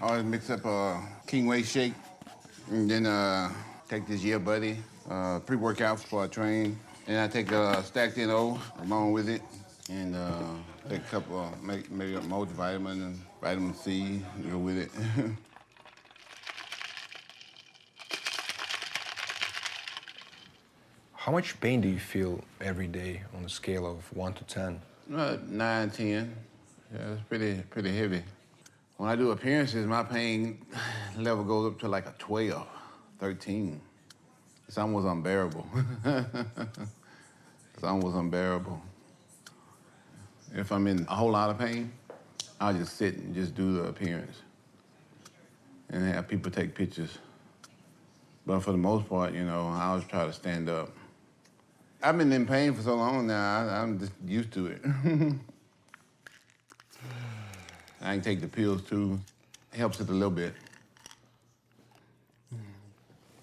always mix up a king weight shake, and then take this Yeah Buddy pre-workout before I train. And I take a stacked NO along with it, and take a couple of maybe a multivitamin and vitamin C to go with it. How much pain do you feel every day on a scale of 1 to 10? 9, 10. Yeah, it's pretty heavy. When I do appearances, my pain level goes up to like a 12, 13. It's almost unbearable. It's almost unbearable. If I'm in a whole lot of pain, I'll just sit and just do the appearance and have people take pictures. But for the most part, you know, I always try to stand up. I've been in pain for so long now, I'm just used to it. I can take the pills too. It helps it a little bit.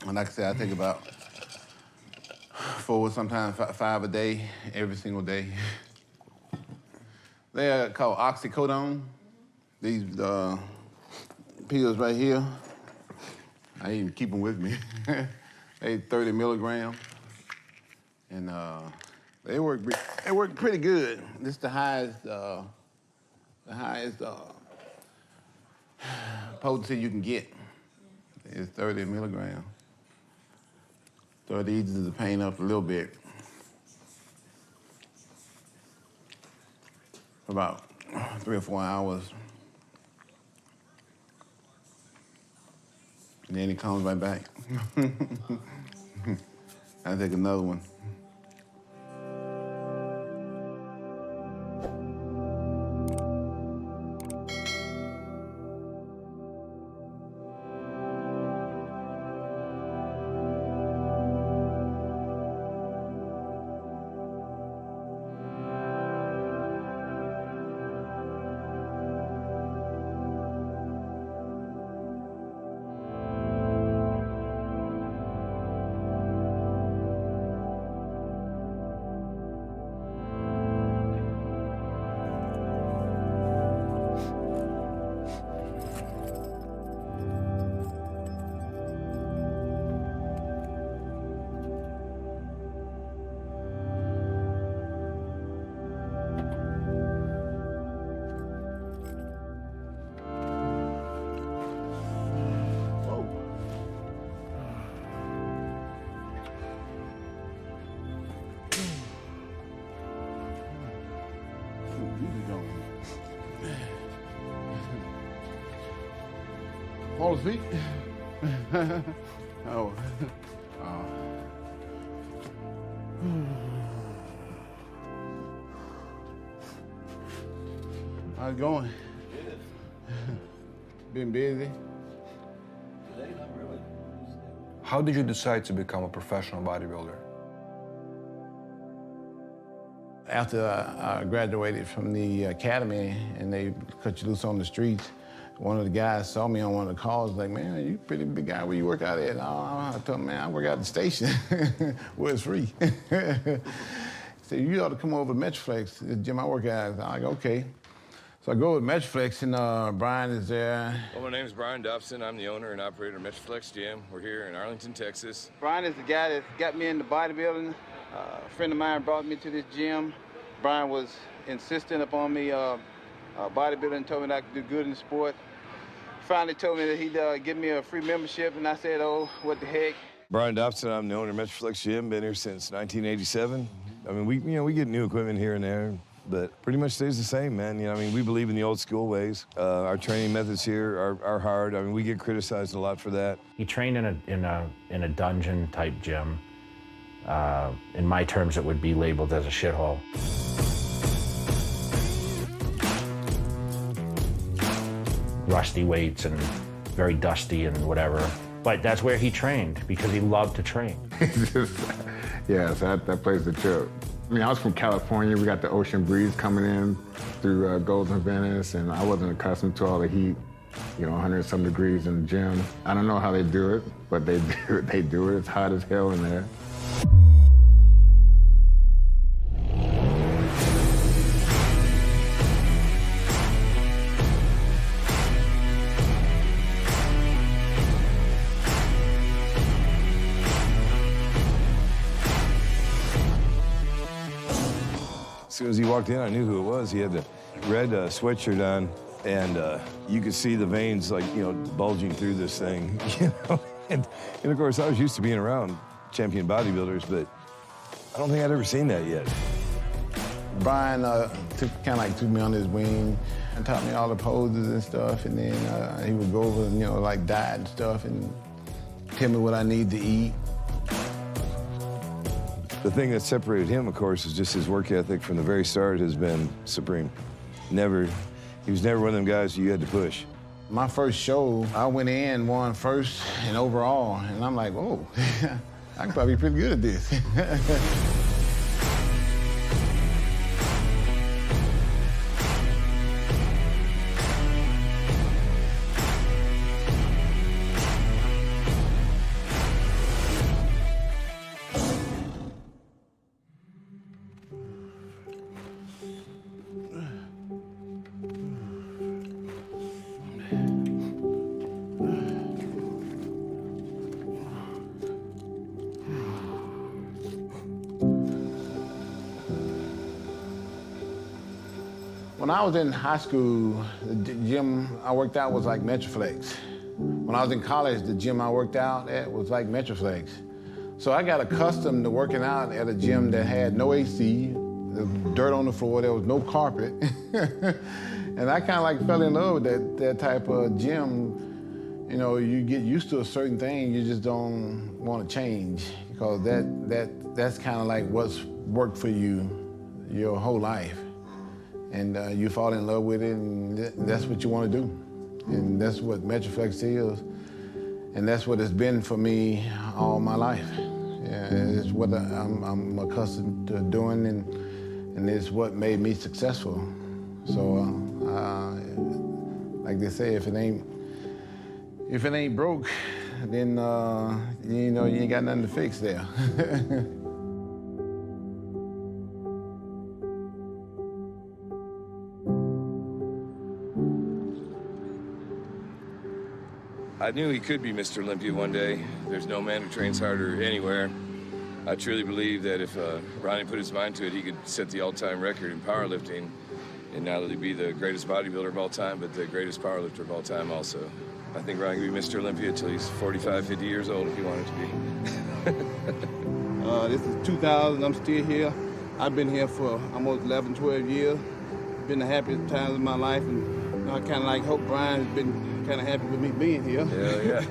And like I said, I take about 4, sometimes 5 a day, every single day. They are called oxycodone. These pills right here, I even keep them with me. They 30 milligrams. And they work pretty good. This is the highest potency you can get is 30 milligrams. So it eases the pain up a little bit. For about 3 or 4 hours. And then it comes right back. I take another one. Fall asleep? Oh. How's it going? Good. Been busy? Today, not really. How did you decide to become a professional bodybuilder? After I graduated from the academy and they cut you loose on the streets, one of the guys saw me on one of the calls, like, man, you a pretty big guy, where you work out at? I told him, man, I work out at the station where it's free. He said, you ought to come over to Metroflex, the gym I work at. I'm like, okay. So I go with Metroflex and Brian is there. Well, my name is Brian Dobson. I'm the owner and operator of Metroflex Gym. We're here in Arlington, Texas. Brian is the guy that got me into bodybuilding. A friend of mine brought me to this gym. Brian was insistent upon me bodybuilding, told me that I could do good in the sport. Finally told me that he'd give me a free membership, and I said, oh, what the heck. Brian Dobson, I'm the owner of Metroflex Gym. Been here since 1987. I mean, we get new equipment here and there, but pretty much stays the same, man. You know, I mean, we believe in the old school ways. Our training methods here are hard. I mean, we get criticized a lot for that. He trained in a dungeon type gym. In my terms, it would be labeled as a shithole. Rusty weights and very dusty and whatever. But that's where he trained because he loved to train. Yeah, so that plays the trip. I mean, I was from California. We got the ocean breeze coming in through Golden Venice, and I wasn't accustomed to all the heat, you know, 100-some degrees in the gym. I don't know how they do it, but they do it. It's hot as hell in there. soon as he walked in, I knew who it was. He had the red sweatshirt on, and you could see the veins, like, you know, bulging through this thing, you know? And of course, I was used to being around champion bodybuilders, but I don't think I'd ever seen that yet. Brian took me under his wing and taught me all the poses and stuff, and then he would go over, you know, like diet and stuff, and tell me what I need to eat. The thing that separated him, of course, is just his work ethic from the very start has been supreme. He was never one of them guys you had to push. My first show, I went in, won first and overall, and I'm like, whoa, I can probably be pretty good at this. When I was in high school, the gym I worked out was like Metroflex. When I was in college, the gym I worked out at was like Metroflex. So I got accustomed to working out at a gym that had no AC, there was dirt on the floor, there was no carpet. And I kind of like fell in love with that type of gym. You know, you get used to a certain thing, you just don't want to change, because that's kind of like what's worked for you your whole life. And you fall in love with it, and that's what you want to do. And that's what Metroflex is, and that's what it's been for me all my life. Yeah, it's what I'm accustomed to doing, and it's what made me successful. So, like they say, if it ain't broke, then you know you ain't got nothing to fix there. I knew he could be Mr. Olympia one day. There's no man who trains harder anywhere. I truly believe that if Ronnie put his mind to it, he could set the all-time record in powerlifting, and not only be the greatest bodybuilder of all time, but the greatest powerlifter of all time also. I think Ronnie could be Mr. Olympia until he's 45, 50 years old if he wanted to be. This is 2000, I'm still here. I've been here for almost 11, 12 years. Been the happiest times of my life, and I kind of like hope Brian's been kind of happy with me being here. Yeah.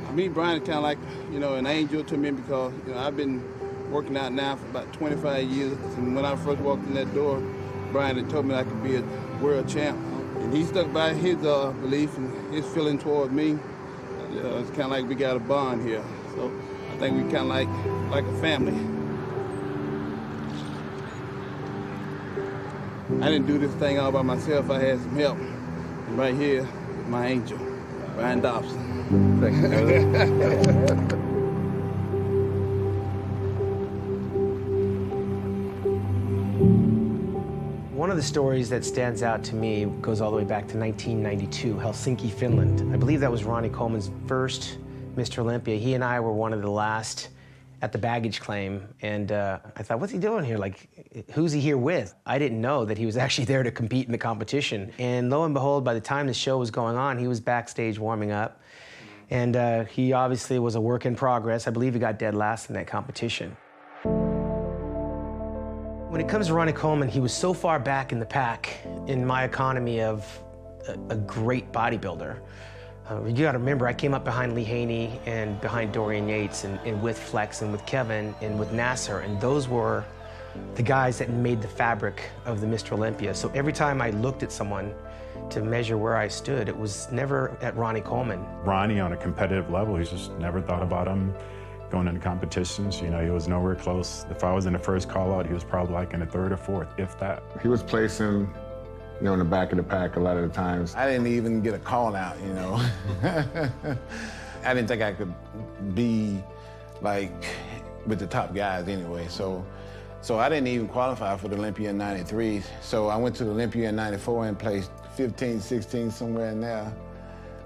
I mean, Brian is kind of like, you know, an angel to me, because, you know, I've been working out now for about 25 years. And when I first walked in that door, Brian had told me I could be a world champ. And he stuck by his belief and his feeling toward me. It's kind of like we got a bond here. So I think we kind of like a family. I didn't do this thing all by myself. I had some help. And right here is my angel, Brian Dobson. Thank you, brother. One of the stories that stands out to me goes all the way back to 1992, Helsinki, Finland. I believe that was Ronnie Coleman's first Mr. Olympia. He and I were one of the last at the baggage claim, and I thought, what's he doing here? Like, who's he here with? I didn't know that he was actually there to compete in the competition. And lo and behold, by the time the show was going on, he was backstage warming up. And he obviously was a work in progress. I believe he got dead last in that competition. When it comes to Ronnie Coleman, he was so far back in the pack in my economy of a great bodybuilder. You gotta remember, I came up behind Lee Haney and behind Dorian Yates and with Flex and with Kevin and with Nasser, and those were the guys that made the fabric of the Mr. Olympia. So every time I looked at someone to measure where I stood, it was never at Ronnie Coleman. Ronnie, on a competitive level, he's just never thought about him going into competitions. You know, he was nowhere close. If I was in the first call out, he was probably like in the third or fourth, if that. He was placing, you know, in the back of the pack a lot of the times. I didn't even get a call out, you know. I didn't think I could be like with the top guys anyway. So I didn't even qualify for the Olympia in '93. So I went to the Olympia in '94 and placed 15, 16, somewhere in there.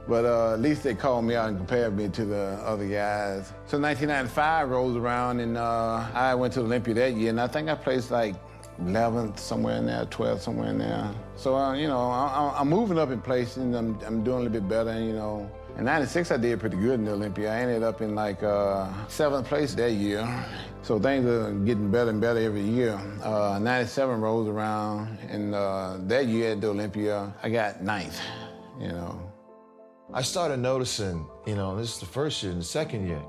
But at least they called me out and compared me to the other guys. So 1995 rolls around, and I went to the Olympia that year, and I think I placed like 11th, somewhere in there, 12th, somewhere in there. So, you know, I'm moving up in place and I'm doing a little bit better, you know. In '96, I did pretty good in the Olympia. I ended up in like 7th place that year. So things are getting better and better every year. '97 rolls around, and that year at the Olympia, I got 9th, you know. I started noticing, you know, this is the first year and the second year,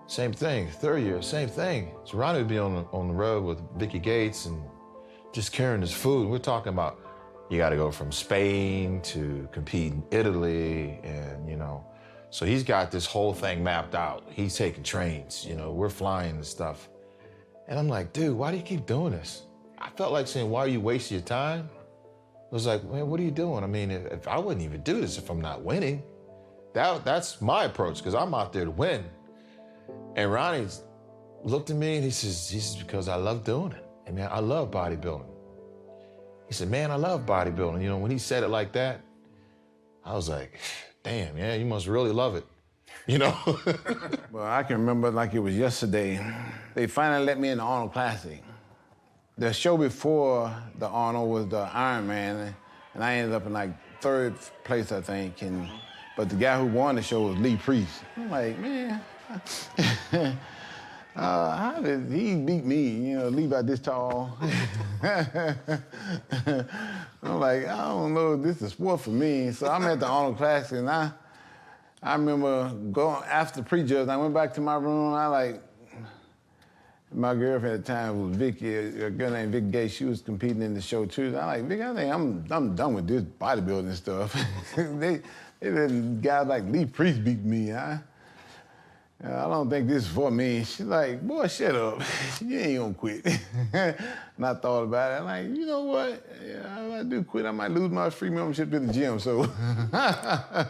same thing. Third year, same thing. So Ronnie would be on the road with Vicky Gates and just carrying his food. We're talking about you got to go from Spain to compete in Italy, and you know, so he's got this whole thing mapped out. He's taking trains, you know, we're flying and stuff. And I'm like, dude, why do you keep doing this? I felt like saying, why are you wasting your time? I was like, man, what are you doing? I mean, if I wouldn't even do this if I'm not winning. That's my approach, because I'm out there to win. And Ronnie looked at me and he says, because I love doing it. And man, I love bodybuilding. He said, man, I love bodybuilding. You know, when he said it like that, I was like, damn, yeah, you must really love it, you know? Well, I can remember like it was yesterday. They finally let me in the Arnold Classic. The show before the Arnold was the Ironman, and I ended up in like 3rd place, I think. But the guy who won the show was Lee Priest. I'm like, man, how did he beat me? You know, Lee about this tall. I'm like, I don't know if this is sport for me. So I'm at the Arnold Classic, and I remember going after the prejudge. I went back to my room. My girlfriend at the time was Vicky, a girl named Vicky Gates. She was competing in the show too. I'm like, Vicky, I think I'm done with this bodybuilding stuff. They let guys like Lee Priest beat me. I don't think this is for me. She's like, boy, shut up. You ain't gonna quit. And I thought about it. I'm like, you know what? Yeah, if I do quit, I might lose my free membership to the gym. So I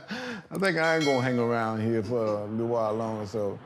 think I ain't gonna hang around here for a little while longer. So